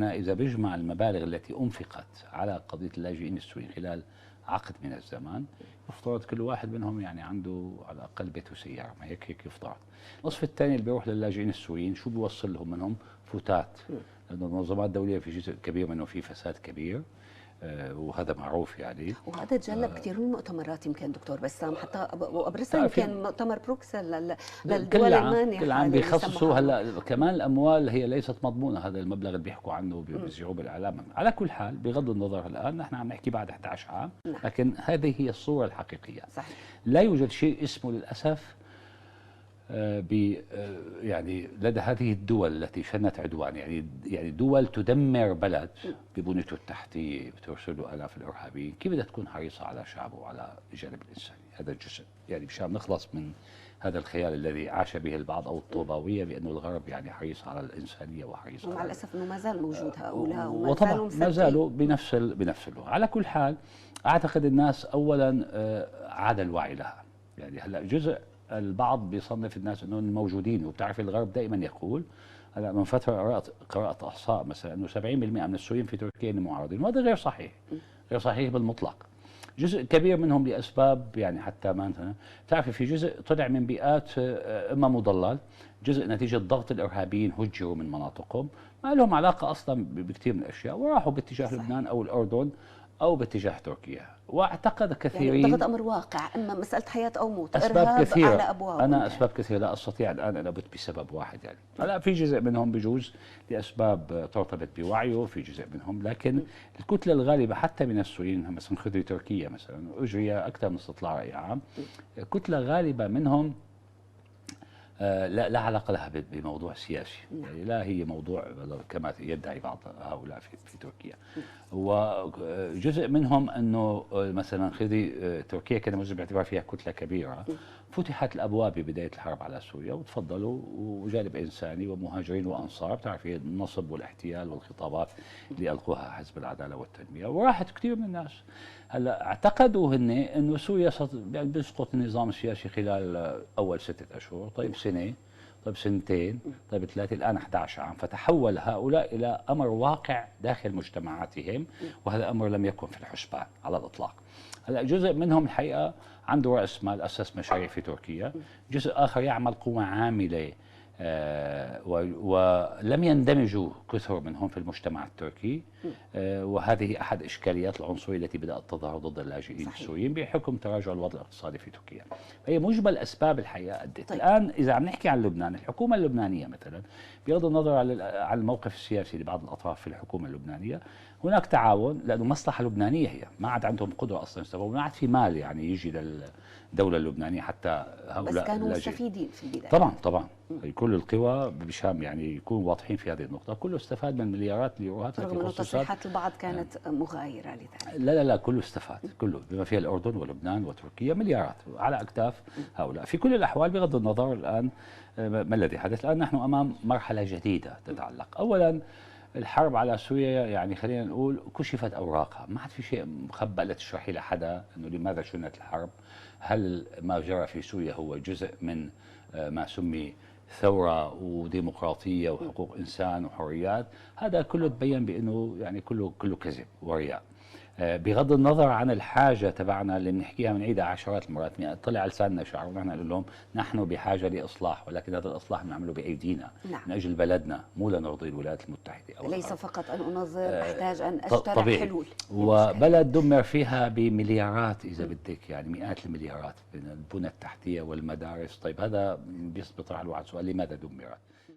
إذا بيجمع المبالغ التي أنفقت على قضية اللاجئين السوريين خلال عقد من الزمان، يفترض كل واحد منهم يعني عنده على الأقل بيت وسيارة، ما هيك يفترض. النصف الثاني اللي بيروح للاجئين السوريين شو بيوصل لهم منهم؟ فتات، لأنه المنظمات الدولية في جزء كبير منه في فساد كبير. وهذا معروف يعني. وهذا تجلب كثير من المؤتمرات يمكن دكتور بسام، حتى وابرزها بتعرفي يمكن مؤتمر بروكسل للدول كل المانحه عام اللي بيخصصوا. بيسموها. هلا كمان الاموال هي ليست مضمونه، هذا المبلغ اللي بيحكوا عنه بيذيعوه بالاعلام. على كل حال بغض النظر، الان نحن عم نحكي بعد 11 عام، نعم. لكن هذه هي الصوره الحقيقيه. صحيح. لا يوجد شيء اسمه للاسف يعني لدى هذه الدول التي شنت عدوان، يعني دول تدمر بلد ببنيته التحتيه، بترسل الاف الارهابيين، كيف بدها تكون حريصه على شعبه وعلى الجانب الانساني؟ هذا الجزء يعني مشان نخلص من هذا الخيال الذي عاش به البعض او الطوباويه بانه الغرب يعني حريص على الانسانيه وحريص ومع على الاسف انه ما زال موجود هؤلاء وطبعا ما زالوا بنفس اللغه. على كل حال اعتقد الناس اولا عاد الوعي لها. يعني هلا جزء البعض بيصنف الناس انهم الموجودين، وبتعرف الغرب دائما يقول، هلا من فتره قرات احصاء مثلا انه 70% من السوريين في تركيا معارضين، وهذا غير صحيح، غير صحيح بالمطلق. جزء كبير منهم لاسباب يعني حتى ما بتعرفي في جزء طلع من بيئات اما مضلل، جزء نتيجه ضغط الارهابيين هجروا من مناطقهم، ما لهم علاقه اصلا بكثير من الاشياء، وراحوا باتجاه صحيح. لبنان او الاردن او باتجاه تركيا. واعتقد كثيرين يعني ضغط امر واقع، اما مساله حياه او موت، اسباب كثيره على ابواب. انا اسباب كثيره لا استطيع الان ان ابت بسبب واحد. يعني هلا في جزء منهم بجوز لاسباب ترتبط بوعيه، في جزء منهم، لكن الكتله الغالبه حتى من السوريين، مثلا خذي تركيا مثلا، اجري اكثر من استطلاع راي عام، كتله غالبه منهم لا علاقه لها بموضوع سياسي. يعني لا هي موضوع كما يدعي بعض هؤلاء في تركيا. وجزء منهم انه مثلا خذي تركيا كان موجود باعتبار فيها كتله كبيره، فتحت الابواب ببدايه الحرب على سوريا وتفضلوا، وجانب انساني ومهاجرين وانصار، بتعرفي النصب والاحتيال والخطابات اللي القوها حزب العداله والتنميه، وراحت كثير من الناس. هلا اعتقدوا هن انه سوريا يعني بيسقط النظام السياسي خلال اول 6 اشهر، طيب سنه، طيب سنتين، طيب 3، الان 11 عام، فتحول هؤلاء الى امر واقع داخل مجتمعاتهم، وهذا امر لم يكن في الحسبان على الاطلاق. هلا جزء منهم الحقيقه عنده راس مال، اسس مشاريع في تركيا، جزء اخر يعمل قوه عامله ولم يندمجوا كثر منهم في المجتمع التركي، وهذه احد اشكاليات العنصريه التي بدات تظهر ضد اللاجئين السوريين بحكم تراجع الوضع الاقتصادي في تركيا. فهي مجمل اسباب الحقيقه ادت. طيب. الان اذا عم نحكي عن لبنان، الحكومه اللبنانيه مثلا، بغض النظر عن الموقف السياسي لبعض الاطراف في الحكومه اللبنانيه، هناك تعاون لانه مصلحه لبنانيه، هي ما عاد عندهم قدره اصلا يستوعبوا، ما عاد في مال يعني يجي للدوله اللبنانيه حتى هؤلاء بس كانوا اللاجئين. مستفيدين في البدايه. طبعا كل القوى بشام يعني يكونوا واضحين في هذه النقطه، كله استفاد من مليارات اليوروهات رغم انه تصريحات البعض كانت مغايره لذلك. لا كله استفاد، كله بما فيها الاردن ولبنان وتركيا، مليارات على اكتاف هؤلاء. في كل الاحوال بغض النظر الان ما الذي حدث، الان نحن امام مرحله جديده تتعلق. اولا الحرب على سوريا يعني خلينا نقول كشفت اوراقها، ما عاد في شيء مخبأ لتشرحي لحدا انه لماذا شنت الحرب. هل ما جرى في سوريا هو جزء من ما سمي ثورة وديمقراطية وحقوق إنسان وحريات؟ هذا كله تبين بأنه يعني كله كذب ورياء. بغض النظر عن الحاجة تبعنا اللي بنحكيها بنعيدها عشرات المرات، طلع لساننا شعر ونحن نقول لهم نحن بحاجة لإصلاح، ولكن هذا الإصلاح بنعمله بأيدينا. نعم. من أجل بلدنا، مو لنرضي الولايات المتحدة أو ليس فقط أن أنظر، أحتاج أن أشترع طبيعي. حلول. وبلد دمر فيها بمليارات إذا بدك، يعني مئات المليارات من البنى التحتية والمدارس. طيب هذا بيطرح الواحد سؤال، لماذا دمرت؟